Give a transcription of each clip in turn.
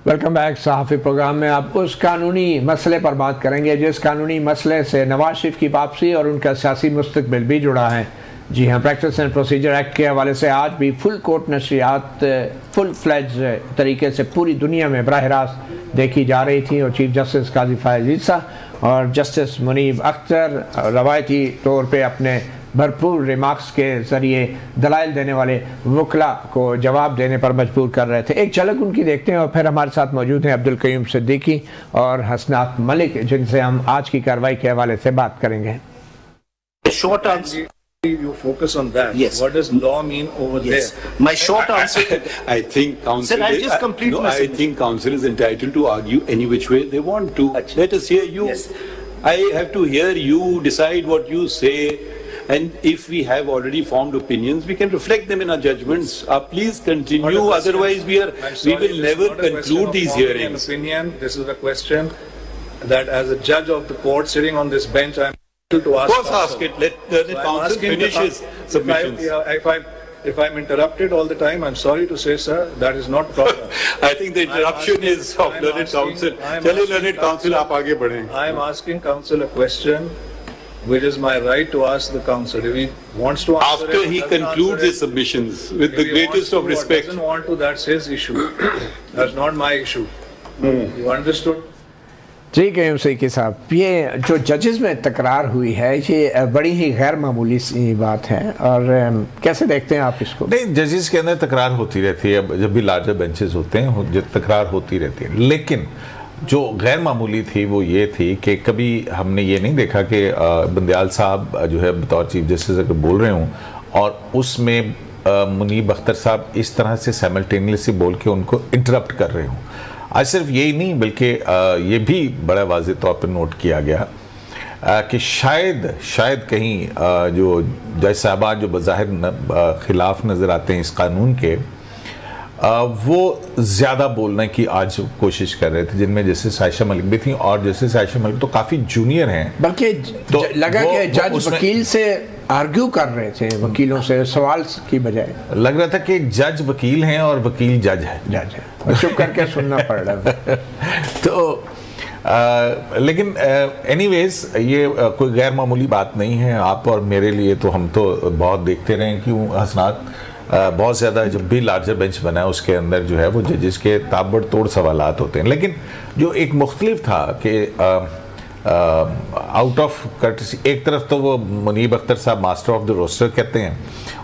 Welcome back. सहाफ़ी programme में आप उस कानूनी मसले पर बात करेंगे जिस कानूनी मसले से नवाज शरीफ की वापसी और उनका सियासी मुस्तकबिल भी जुड़ा है। जी हाँ, प्रैक्टिस एंड प्रोसीजर एक्ट के हवाले से आज भी फुल कोर्ट नशरियात फुल फ्लैज तरीके से पूरी दुनिया में बराह रास्त देखी जा रही थी और चीफ जस्टिस काजी फायज़ ईसा और जस्टिस मुनीब अख्तर रवायती तौर पर अपने भरपूर रिमार्क्स के ज़रिए दलाइल देने वाले वकला को जवाब देने पर मजबूर कर रहे थे। एक झलक उनकी देखते हैं और फिर हमारे साथ मौजूद हैं अब्दुल कयूम सिद्दीकी और हसनात मलिक, जिनसे हम आज की कार्रवाई के हवाले से बात करेंगे। Short answer. You focus on that. Yes. What does law mean over there? My short answer. I think counsel. Sir, I'll just complete no, my I think counsel is entitled to argue any which way they want to. Achha. Let us hear you. Yes. I have to hear you decide what you say. And if we have already formed opinions, we can reflect them in our judgments. Please continue. Otherwise, we will never conclude these hearings. An opinion. This is a question that, as a judge of the court sitting on this bench, I'm able to ask. Of course, ask it. Let the counsel finish his submissions. If I'm interrupted all the time, I'm sorry to say, sir, that is not proper. I think the interruption is of learned counsel. Chale learned counsel, aap aage badhein. I am asking counsel a question, which is my right to ask the counsel. If he wants to answer after it, he concludes his submissions with the greatest of respect. If he doesn't want to, that's his issue. That's not my issue. You understood? जी कयूम सिद्दीकी साहब, ये जो जजेस में तकरार हुई है ये बड़ी ही गैर मामूली सी बात है और कैसे देखते हैं आप इसको? नहीं, जजेस के अंदर तकरार होती रहती है, जब भी लार्जर बेंचेस होते हैं तकरार होती रहती है। लेकिन जो गैर मामूली थी वो ये थी कि कभी हमने ये नहीं देखा कि बंदयाल साहब जो है बतौर चीफ जस्टिस अगर बोल रहे हों और उसमें मुनीब अख्तर साहब इस तरह से साइमल्टेनियसली बोल के उनको इंटरप्ट कर रहे हों। आज सिर्फ यही नहीं बल्कि ये भी बड़ा वाज़ेह तौर पर नोट किया गया कि शायद कहीं जो जज साहबान जो बज़ाहिर खिलाफ नज़र आते हैं इस कानून के, वो ज़्यादा बोलने की आज कोशिश कर रहे थे, जिनमें जस्टिस आयशा मलिक भी थी और जस्टिस आयशा मलिक तो काफ़ी जूनियर हैं, बल्कि तो लगा कि जज वकील से आर्ग्यू कर रहे थे, वकीलों से सवाल की बजाय लग रहा था कि जज वकील हैं और वकील जज है चुप करके सुनना पड़ रहा है। तो लेकिन एनीवेज ये कोई गैर मामूली बात नहीं है आप और मेरे लिए। तो हम तो बहुत देखते रहे क्यों हसनात, बहुत ज़्यादा जब भी लार्जर बेंच बना है उसके अंदर जो है वो जजेस के ताबड़तोड़ सवालात होते हैं। लेकिन जो एक मुख्तलिफ था कि आउट ऑफ कर्टसी, एक तरफ तो वो मुनीब अख्तर साहब मास्टर ऑफ द रोस्टर कहते हैं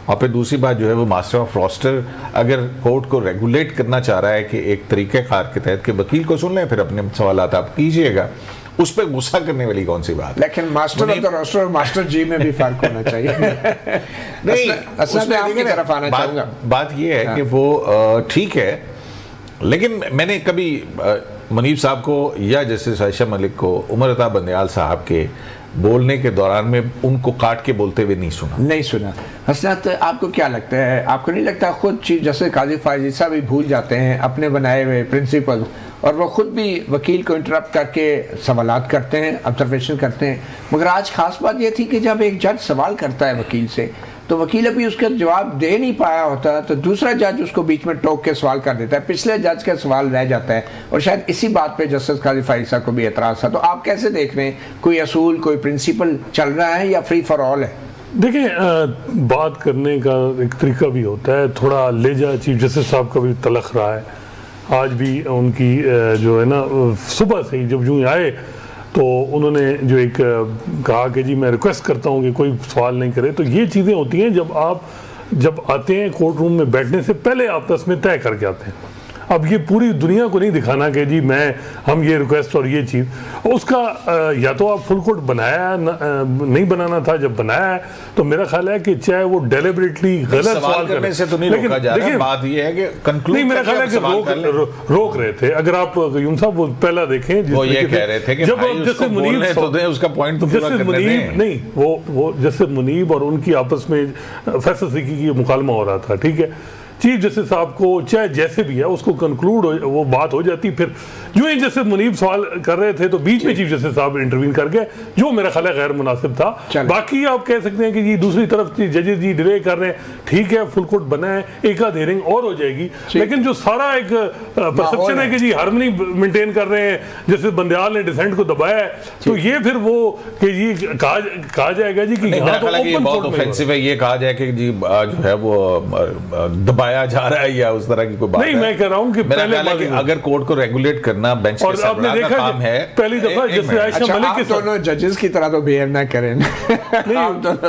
और फिर दूसरी बात जो है वो मास्टर ऑफ रोस्टर अगर कोर्ट को रेगुलेट करना चाह रहा है कि एक तरीक़ेकार के तहत कि वकील को सुन लें फिर अपने सवालात आप कीजिएगा, उस पर गुस्सा करने वाली कौन सी बात? लेकिन मास्टर ऑफ द रोस्टर और मास्टर जी में भी फर्क होना चाहिए। नहीं, उसमें आपकी तरफ आना चाहूँगा। बात ये है कि वो ठीक है, लेकिन मैंने कभी मुनीब साहब को या जस्टिस आयशा मलिक को उमर अता बंदयाल साहब के बोलने के दौरान में उनको काट के बोलते हुए नहीं सुना। हसनात, आपको क्या लगता है, आपको नहीं लगता खुद चीफ जस्टिस काजी फायज़ ईसा भी भूल जाते हैं अपने बनाए हुए प्रिंसिपल और वो खुद भी वकील को इंटरप्ट करके सवालात करते हैं, ऑब्जर्वेशन करते हैं? मगर आज खास बात यह थी कि जब एक जज सवाल करता है वकील से तो वकील अभी उसका जवाब दे नहीं पाया होता तो दूसरा जज उसको बीच में टोक के सवाल कर देता है, पिछले जज का सवाल रह जाता है और शायद इसी बात पे जस्टिस काजी फायज़ ईसा को भी एतराज़ था। तो आप कैसे देख रहे हैं, कोई असूल कोई प्रिंसिपल चल रहा है या फ्री फॉर ऑल है? देखिए, बात करने का एक तरीका भी होता है, थोड़ा लेजा चीफ जस्टिस साहब का भी तलख रहा है। आज भी उनकी जो है ना सुबह से ही जब यूँ आए तो उन्होंने जो एक कहा कि जी मैं रिक्वेस्ट करता हूँ कि कोई सवाल नहीं करे। तो ये चीज़ें होती हैं जब आते हैं कोर्ट रूम में बैठने से पहले आपस में तय करके आते हैं। अब ये पूरी दुनिया को नहीं दिखाना कि जी हम ये रिक्वेस्ट और ये चीज़ उसका या तो आप फुल कोर्ट बनाया नहीं बनाना था, जब बनाया है तो मेरा ख्याल है कि चाहे वो डेलिबरेटली गलत सवाल करने से तो नहीं रोका जा रहा है, बात ये है कि कंक्लूड नहीं, मेरा ख्याल है कि रोक रहे थे। अगर आप यूं साहब वो पहला देखें, वो ये कह रहे थे कि जब जैसे मुनीब उसका पॉइंट तो पूरा करने दें। नहीं, वो जैसे मुनीब और उनकी आपस में फैसल सिक्की की मुकालमा हो रहा था, ठीक है, चीफ जस्टिस साहब को चाहे जैसे भी है उसको कंक्लूड वो बात हो जाती। फिर जो ही जस्टिस मुनीब सवाल कर रहे थे तो बीच में चीफ जस्टिस साहब इंटरवीन कर गए, जो मेरा ख्याल है गैर मुनासिब था। बाकी आप कह सकते हैं कि जी दूसरी तरफ जजेस जी डिले कर रहे हैं, ठीक है, फुल कोर्ट बना है, एक आध हियरिंग और हो जाएगी, लेकिन जो सारा एक परसेप्शन है कि जी हार्मनी मेंटेन कर रहे हैं, जैसे बंदयाल ने डिसेंट को दबाया है, तो ये फिर वो कि जी कहा जाएगा जी कि यहाँ तो ओपन बहुत ऑफेंसिव है ये कहा जाए कि जी जो है वो दबाया जा रहा है या उस तरह की कोई बात नहीं। मैं कह रहा हूँ कि पहले अगर कोर्ट को रेगुलेट करना बेंच के सरबराह का काम है। पहली दफा जैसे आयशा मलिक के दोनों जजेस की तरह तो बिहेव ना करें।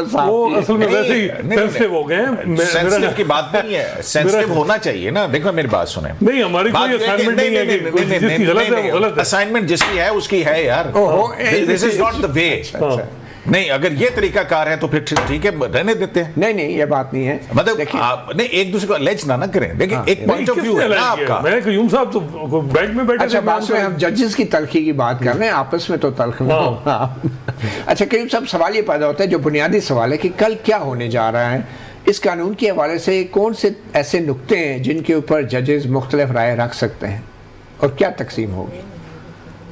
वो असल में वैसे ही सेंसिटिव हो गए हैं। सेंसिटिव की बात नहीं है, सेंसिटिव होना चाहिए ना। देखो मेरी बात सुने, नहीं हमारी कोई असाइनमेंट नहीं है कि जिसकी गलत है वो गलत है। असाइनमेंट जिसकी है उसकी है यार, this is not the way. नहीं, अगर ये तरीका कार है तो फिर ठीक है, रहने देते हैं। नहीं ये बात नहीं है, मतलब आप नहीं एक दूसरे को अलेज ना करें। देखिए एक पॉइंट ऑफ व्यू है ना आपका। मैं कयूम साहब तो बैंक में बैठे। अच्छा, बात में हम जजेस की तलखी की बात कर रहे हैं, आपस में तो तलख ना हो। अच्छा कयूम साहब, सवाल ये पैदा होता है, जो बुनियादी सवाल है कि कल क्या होने जा रहा है इस कानून के हवाले से, कौन से ऐसे नुक्ते हैं जिनके ऊपर जजेस मुख्तलिफ राय रख सकते हैं और क्या तकसीम होगी?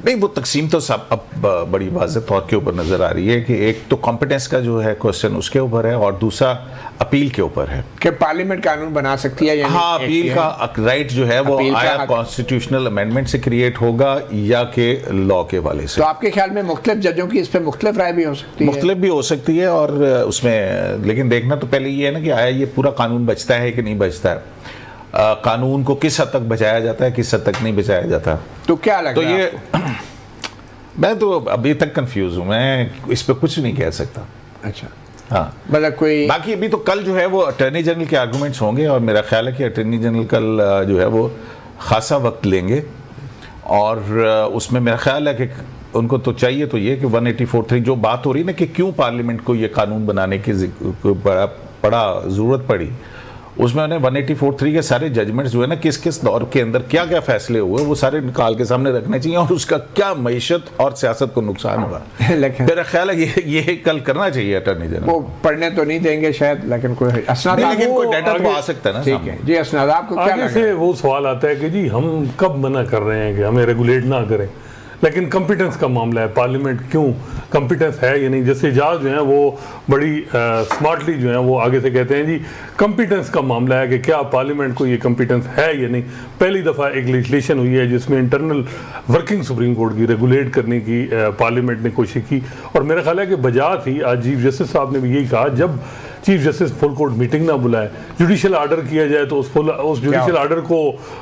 नहीं, वो तकसीम तो सब अब बड़ी वाज़ेह तौर के ऊपर नज़र आ रही है कि एक तो कॉम्पिटेंस का जो है क्वेश्चन उसके ऊपर है और दूसरा अपील के ऊपर है कि पार्लियामेंट कानून बना सकती है। हाँ, अपील का राइट जो है वो आया कॉन्स्टिट्यूशनल अमेंडमेंट से क्रिएट होगा या के लॉ के वाले से। तो आपके ख्याल में मुख्तलिफ जजों की इस पर मुख्तलिफ राय भी हो सकती है? मुख्तलिफ भी हो सकती है और उसमें लेकिन देखना तो पहले ये है ना कि आया ये पूरा कानून बचता है कि नहीं बचता है, कानून को किस हद तक बचाया जाता है, किस हद तक नहीं बचाया जाता। तो क्या लगता है? तो ये मैं तो अभी तक कंफ्यूज हूँ, मैं इस पर कुछ नहीं कह सकता। अच्छा, हाँ, मतलब कोई बाकी अभी तो कल जो है वो अटॉर्नी जनरल के आर्गूमेंट्स होंगे और मेरा ख्याल है कि अटॉर्नी जनरल कल जो है वो खासा वक्त लेंगे और उसमें मेरा ख्याल है कि उनको तो चाहिए तो ये कि 184(3) जो बात हो रही है ना कि क्यों पार्लियामेंट को ये कानून बनाने की बड़ा ज़रूरत पड़ी, उसमें उन्हें 184(3) के सारे जजमेंट्स जो है ना किस किस दौर के अंदर क्या क्या फैसले हुए वो सारे निकाल के सामने रखने चाहिए और उसका क्या मईशत और सियासत को नुकसान हुआ। मेरा ख्याल है ये कल करना चाहिए अटॉर्नी जनरल। वो पढ़ने तो नहीं देंगे शायद, लेकिन कोई असनाद, लेकिन कोई डाटा तो आ सकता है ना। ठीक है जी, असनाद आपको क्या आगे से वो सवाल आता है कि जी हम कब मना कर रहे हैं कि हमें रेगुलेट ना करें, लेकिन कॉम्पिटेंस का मामला है, पार्लियामेंट क्यों कॉम्पिटेंस है या नहीं। जैसे एजाज जो है वो बड़ी स्मार्टली जो है वो आगे से कहते हैं जी कॉम्पिटेंस का मामला है कि क्या पार्लियामेंट को ये कॉम्पिटेंस है या नहीं। पहली दफ़ा एक लेजिस्लेशन हुई है जिसमें इंटरनल वर्किंग सुप्रीम कोर्ट की रेगुलेट करने की पार्लियामेंट ने कोशिश की और मेरा ख्याल है कि बजा थी। आज चीफ जस्टिस साहब ने भी यही कहा, जब chief justice full court meeting ना बुलाए, जुडिशियल ऑर्डर किया जाए तो उस जुडिशियल ऑर्डर को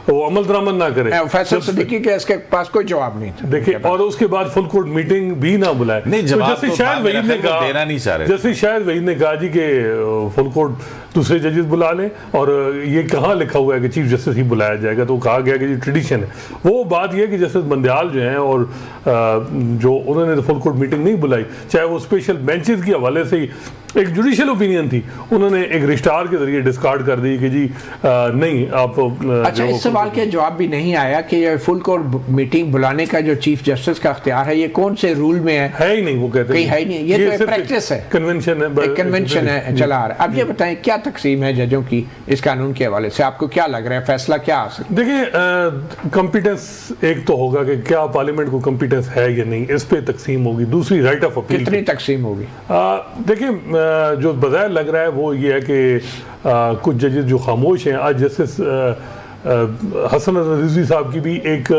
वो अमल दरामद ना करे। फैसल सिद्दीकी के इसके पास कोई जवाब नहीं था, देखिए, और उसके बाद फुल कोर्ट मीटिंग भी ना बुलाए। नहीं, जवाब तो शायद वहीद ने कहा, देना नहीं चाह रहे, जैसे शायद वहीद ने कहा जी कि फुल कोर्ट दूसरे जजेस बुला लें और ये कहाँ लिखा हुआ है कि चीफ जस्टिस ही बुलाया जाएगा, तो कहा गया कि जी ट्रेडिशन है। वो बात यह है कि जस्टिस बंदयाल जो हैं और जो उन्होंने तो फुल कोर्ट मीटिंग नहीं बुलाई, चाहे वो स्पेशल बेंचेस के हवाले से ही एक जुडिशियल ओपिनियन थी, उन्होंने एक रजिस्ट्रार के जरिए डिस्कार्ड कर दी कि जी नहीं आप। अच्छा, इस सवाल के जवाब भी नहीं आया कि ये फुल कोर्ट मीटिंग बुलाने का जो चीफ जस्टिस का अख्तियार है ये कौन से रूल में है ही नहीं, वो कहते हैं है ही नहीं, ये तो प्रैक्टिस है, कन्वेंशन है, कन्वेंशन है चला आ रहा है। अब ये बताएं क्या तकसीम है जजों की इस कानून के हवाले से, आपको क्या लग रहा है, फैसला क्या आ सकता है? देखिए, कॉम्पिटेंस एक तो होगा कि क्या पार्लियामेंट को कॉम्पिटेंस है या नहीं, इस पे तकसीम होगी। दूसरी राइट ऑफ अपील, कितनी तकसीम होगी? देखिए, जो बज़ाहिर लग रहा है वो ये है कि कुछ जजेस जो खामोश हैं, आज जस्टिस हसन रिजवी साहब की भी एक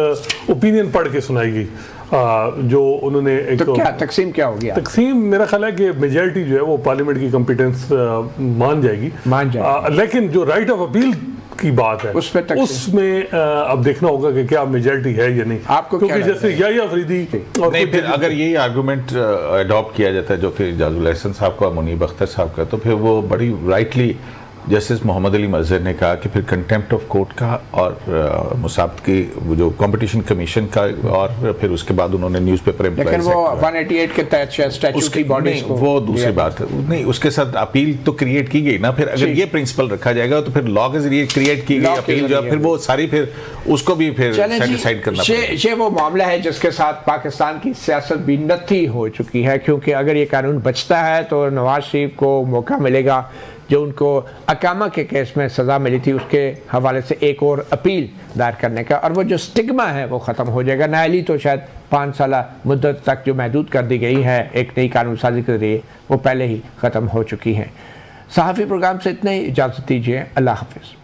ओपिनियन पढ़ के सुनाई गई जो उन्होंने एक, तो क्या तकसीम क्या होगी? तकसीम मेरा ख्याल है कि मेजॉरिटी जो है वो पार्लियामेंट की कॉम्पिटेंस मान जाएगी, लेकिन जो राइट ऑफ अपील की बात है उसमें अब देखना होगा कि क्या मेजॉरिटी है या नहीं। आपको क्योंकि जैसे याहिया अफरीदी और नहीं, फिर अगर यही आर्गूमेंट अडॉप्ट किया जाता है जो कि इजाजुल एहसन साहब का, मुनीब अख्तर साहब का, तो फिर वो बड़ी राइटली जस्टिस मोहम्मद अली मजहर ने कहा कि फिर कंटेम्प्ट ऑफ कोर्ट का और मुसाबत की जो कंपटीशन कमीशन का और फिर उसके बाद उन्होंने न्यूज़पेपर लेकिन वो 188 के तहत स्टैट्यूटरी बॉडीज को, वो दूसरी बात है नहीं, उसके साथ अपील तो क्रिएट की गई ना। फिर अगर ये प्रिंसिपल रखा जाएगा तो फिर लॉ के जरिए क्रिएट की गई अपील जो है फिर वो सारी फिर उसको भी फिर सेटिस्फाइड करना ये वो मामला है जिसके साथ पाकिस्तान की सियासत भी नत्थी हो चुकी है, क्योंकि अगर ये कानून बचता है तो नवाज शरीफ को मौका मिलेगा जो उनको अकामा के केस में सज़ा मिली थी उसके हवाले से एक और अपील दायर करने का, और वो जो स्टिग्मा है वो ख़त्म हो जाएगा। नाअहली तो शायद 5 साल मुद्दत तक जो महदूद कर दी गई है एक नई कानून साजी के ज़रिए, वो पहले ही ख़त्म हो चुकी हैं। सहाफ़ी प्रोग्राम से इतना ही, इजाज़त दीजिए, अल्लाह हाफ़िज़।